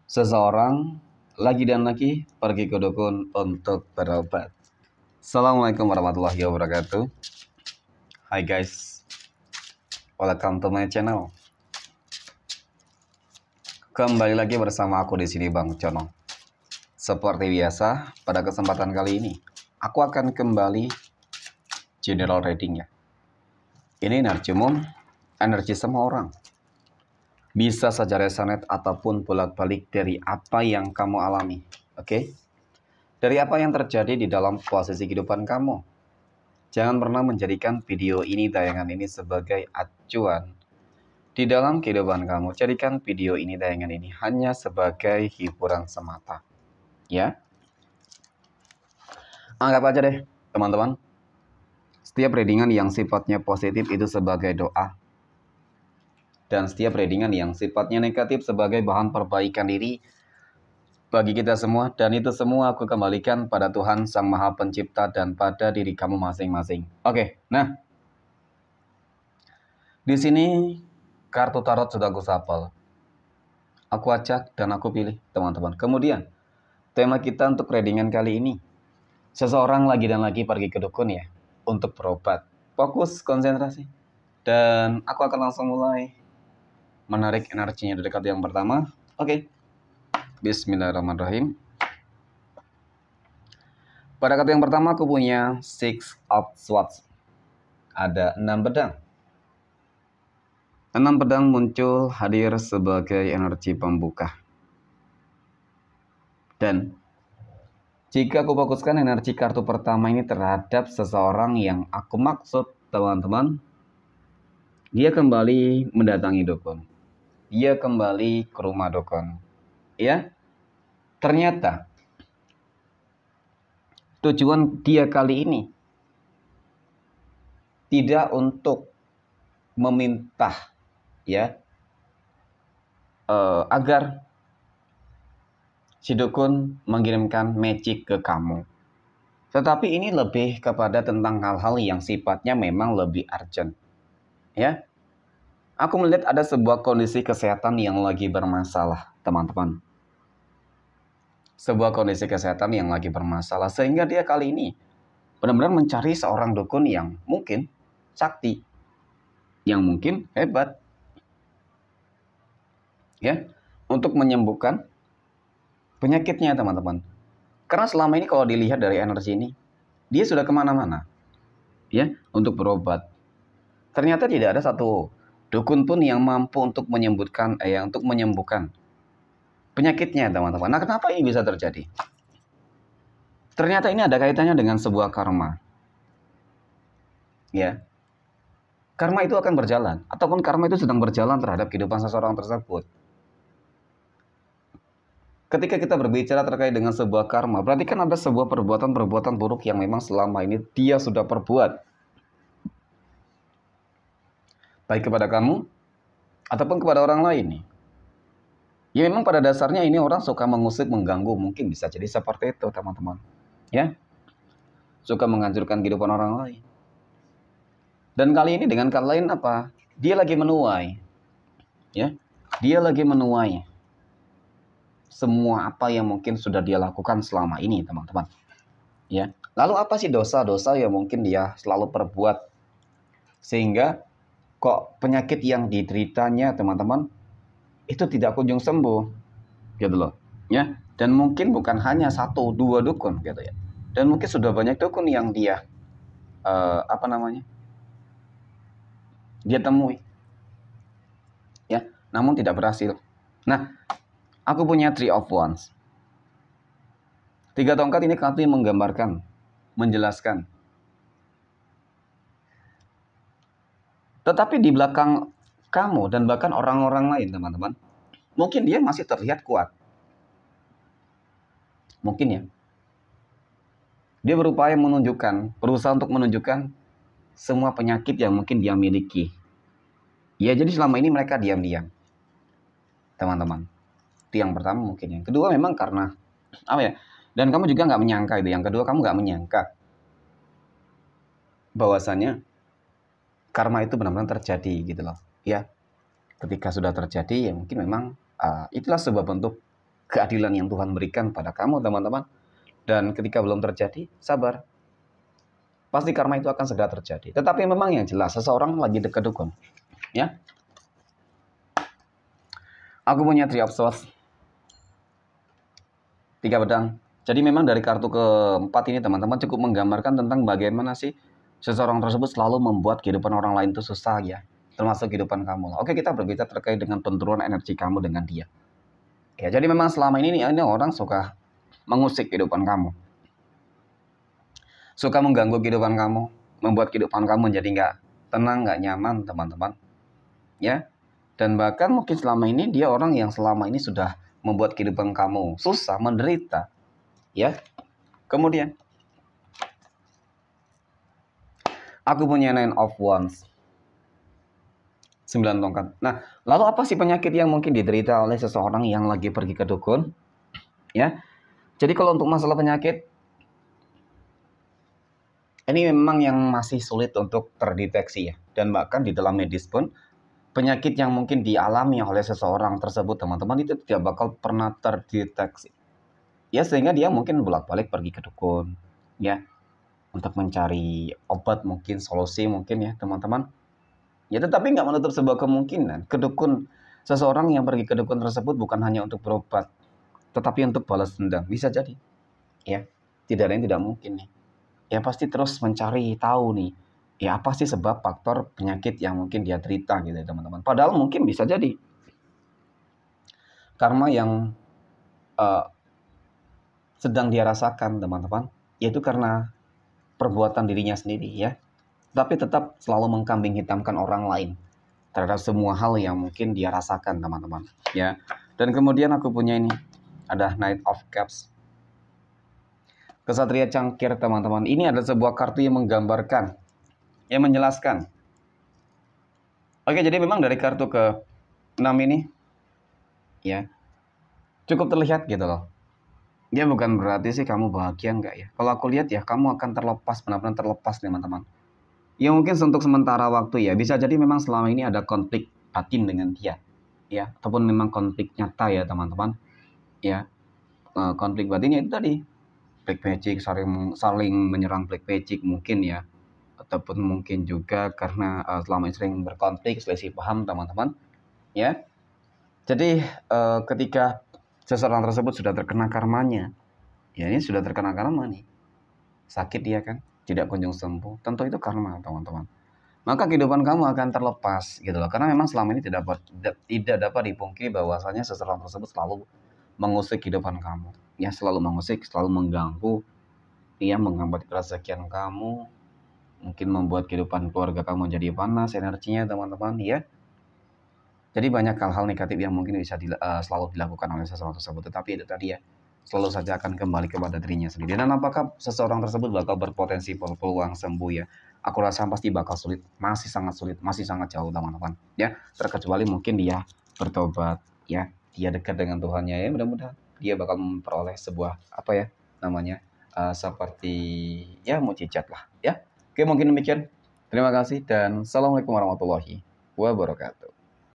Seseorang lagi dan lagi pergi ke dukun untuk berobat. Assalamualaikum warahmatullahi wabarakatuh. Hai guys, welcome to my channel. Kembali lagi bersama aku di sini Bang Cono. Seperti biasa, pada kesempatan kali ini aku akan kembali general reading ya. Ini energi umum, energi semua orang. Bisa saja resonate ataupun bolak-balik dari apa yang kamu alami. Oke? Dari apa yang terjadi di dalam posisi kehidupan kamu. Jangan pernah menjadikan video ini, tayangan ini sebagai acuan di dalam kehidupan kamu. Jadikan video ini, tayangan ini hanya sebagai hiburan semata. Ya. Anggap aja deh, teman-teman. Setiap readingan yang sifatnya positif itu sebagai doa. Dan setiap readingan yang sifatnya negatif sebagai bahan perbaikan diri bagi kita semua. Dan itu semua aku kembalikan pada Tuhan Sang Maha Pencipta dan pada diri kamu masing-masing. Oke, nah. Di sini kartu tarot sudah aku shuffle. Aku acak dan aku pilih, teman-teman. Kemudian, tema kita untuk readingan kali ini. Seseorang lagi dan lagi pergi ke dukun ya, untuk berobat. Fokus, konsentrasi. Dan aku akan langsung mulai menarik energinya dari kartu yang pertama. Oke. Bismillahirrahmanirrahim. Pada kartu yang pertama aku punya Six of Swords. Ada 6 pedang. 6 pedang muncul hadir sebagai energi pembuka. Dan jika aku fokuskan energi kartu pertama ini terhadap seseorang yang aku maksud, teman-teman, dia kembali mendatangi dukun. Dia kembali ke rumah dukun. Ya, ternyata tujuan dia kali ini tidak untuk meminta ya agar si dukun mengirimkan magic ke kamu. Tetapi ini lebih kepada tentang hal-hal yang sifatnya memang lebih urgent. Ya. Aku melihat ada sebuah kondisi kesehatan yang lagi bermasalah, teman-teman. Sebuah kondisi kesehatan yang lagi bermasalah. Sehingga dia kali ini benar-benar mencari seorang dukun yang mungkin sakti. Yang mungkin hebat. Ya, untuk menyembuhkan penyakitnya, teman-teman. Karena selama ini kalau dilihat dari energi ini, dia sudah kemana-mana. Ya, untuk berobat. Ternyata tidak ada satu dukun pun yang mampu untuk menyembuhkan penyakitnya, teman-teman. Nah, kenapa ini bisa terjadi? Ternyata ini ada kaitannya dengan sebuah karma. Ya. Karma itu akan berjalan ataupun karma itu sedang berjalan terhadap kehidupan seseorang tersebut. Ketika kita berbicara terkait dengan sebuah karma, berarti kan ada sebuah perbuatan-perbuatan buruk yang memang selama ini dia sudah perbuat. Baik kepada kamu ataupun kepada orang lain. Ya memang pada dasarnya ini orang suka mengusik, mengganggu, mungkin bisa jadi seperti itu, teman-teman. Ya. Suka menghancurkan kehidupan orang lain. Dan kali ini dengan kata lain apa? Dia lagi menuai. Ya. Dia lagi menuai semua apa yang mungkin sudah dia lakukan selama ini, teman-teman. Ya. Lalu apa sih dosa-dosa yang mungkin dia selalu perbuat sehingga kok penyakit yang dideritanya, teman-teman, itu tidak kunjung sembuh, gitu loh, ya. Dan mungkin bukan hanya 1-2 dukun, gitu ya. Dan mungkin sudah banyak dukun yang dia dia temui, ya, namun tidak berhasil. Nah, aku punya Three of Wands. 3 tongkat ini kartu yang menggambarkan, menjelaskan. Tetapi di belakang kamu dan bahkan orang-orang lain, teman-teman, mungkin dia masih terlihat kuat. Mungkin ya. Dia berusaha untuk menunjukkan semua penyakit yang mungkin dia miliki. Ya, jadi selama ini mereka diam-diam. Teman-teman. Itu yang pertama mungkin. Yang kedua memang karena apa ya? Dan kamu juga nggak menyangka itu. Yang kedua kamu nggak menyangka bahwasannya karma itu benar-benar terjadi gitu loh. Ya. Ketika sudah terjadi ya mungkin memang itulah sebuah bentuk keadilan yang Tuhan berikan pada kamu, teman-teman. Dan ketika belum terjadi, sabar. Pasti karma itu akan segera terjadi. Tetapi memang yang jelas, seseorang lagi dekat dukun. Ya, aku punya 3 of Swords, 3 pedang. Jadi memang dari kartu keempat ini, teman-teman, cukup menggambarkan tentang bagaimana sih seseorang tersebut selalu membuat kehidupan orang lain itu susah, ya. Termasuk kehidupan kamu. Oke, kita berbicara terkait dengan benturan energi kamu dengan dia. Ya, jadi memang selama ini orang suka mengusik kehidupan kamu. Suka mengganggu kehidupan kamu, membuat kehidupan kamu jadi nggak tenang, nggak nyaman, teman-teman. Ya, dan bahkan mungkin selama ini dia orang yang selama ini sudah membuat kehidupan kamu susah, menderita. Ya, kemudian aku punya 9 of Wands, 9 tongkat. Nah, lalu apa sih penyakit yang mungkin diderita oleh seseorang yang lagi pergi ke dukun? Ya, jadi kalau untuk masalah penyakit, ini memang yang masih sulit untuk terdeteksi, ya. Dan bahkan di dalam medis pun, penyakit yang mungkin dialami oleh seseorang tersebut, teman-teman, itu tidak bakal pernah terdeteksi. Ya, sehingga dia mungkin bolak-balik pergi ke dukun, ya, untuk mencari obat mungkin, solusi mungkin, ya, teman-teman. Ya, tetapi nggak menutup sebuah kemungkinan, ke dukun, seseorang yang pergi ke dukun tersebut bukan hanya untuk berobat, tetapi untuk balas dendam. Bisa jadi, ya. Tidak ada yang tidak mungkin, nih. Ya, pasti terus mencari tahu nih, ya apa sih sebab faktor penyakit yang mungkin dia derita gitu, teman-teman. Padahal mungkin bisa jadi karma yang sedang dia rasakan, teman-teman, yaitu karena perbuatan dirinya sendiri, ya. Tapi tetap selalu mengkambing hitamkan orang lain terhadap semua hal yang mungkin dia rasakan, teman-teman, ya. Dan kemudian aku punya ini, ada Knight of Cups, Kesatria Cangkir, teman-teman. Ini adalah sebuah kartu yang menggambarkan, yang menjelaskan. Oke, jadi memang dari kartu ke-6 ini, ya, cukup terlihat gitu loh. Ya, bukan berarti sih kamu bahagia, enggak, ya. Kalau aku lihat, ya, kamu akan terlepas, benar-benar terlepas, teman-teman. Ya, mungkin untuk sementara waktu, ya. Bisa jadi memang selama ini ada konflik batin dengan dia, ya. Ataupun memang konflik nyata, ya, teman-teman. Ya, konflik batinnya itu tadi, black magic, saling menyerang black magic mungkin, ya. Ataupun mungkin juga karena selama ini sering berkonflik, selisih paham, teman-teman, ya. Jadi ketika seseorang tersebut sudah terkena karmanya, ya, ini sudah terkena karma nih, sakit dia kan, tidak kunjung sembuh, tentu itu karma, teman-teman. Maka kehidupan kamu akan terlepas gitu loh, karena memang selama ini tidak dapat dipungkiri bahwasanya seseorang tersebut selalu mengusik kehidupan kamu, ya, selalu mengusik, selalu mengganggu, ya, menghambat keresakian kamu, mungkin membuat kehidupan keluarga kamu jadi panas energinya, teman-teman, ya. Jadi banyak hal-hal negatif yang mungkin bisa selalu dilakukan oleh seseorang tersebut. Tetapi itu tadi, ya, selalu saja akan kembali kepada dirinya sendiri. Dan apakah seseorang tersebut bakal berpotensi peluang sembuh, ya? Aku rasa pasti bakal sulit. Masih sangat sulit. Masih sangat jauh, teman-teman. Ya, terkecuali mungkin dia bertobat, ya. Dia dekat dengan Tuhannya, ya. Mudah-mudahan dia bakal memperoleh sebuah, apa ya namanya, seperti, ya, mukjizat lah, ya. Oke, mungkin demikian. Terima kasih dan assalamualaikum warahmatullahi wabarakatuh.